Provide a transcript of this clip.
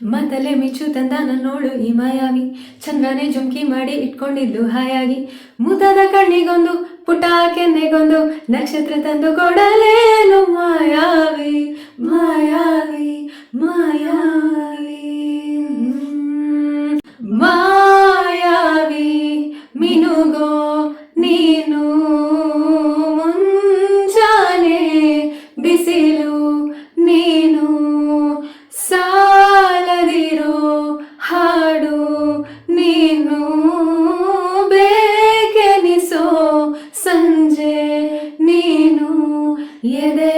ಮತ್ತಲೆ ಮಿಂಚು ತಂದ ನನ್ನೋಳು ಈ ಮಾಯಾವಿ, ಚಂದ್ರನೇ ಜುಮ್ಕಿ ಮಾಡಿ ಇಟ್ಕೊಂಡಿದ್ದು ಹಾಯಾಗಿ, ಮುದದ ಕಣ್ಣಿಗೊಂದು ಪುಟ ಕೆನ್ನೆಗೊಂದು ನಕ್ಷತ್ರ ತಂದು ಕೊಡಲೇನು ಮಾಯಾವಿ ಮಾಯಾವಿ ಮಾಯಾವಿ. ಮಾಯಾವಿ ಮಿನುಗೋ ನೀನು ಮುಂಜಾನೆ ಬಿಸಿಲು ನೀನು, ಸಾಲದಿರೋ ಹಾಡು ನೀನು, ಬೇಕೆನಿಸೋ ಸಂಜೆ ನೀನು, ಎದೆ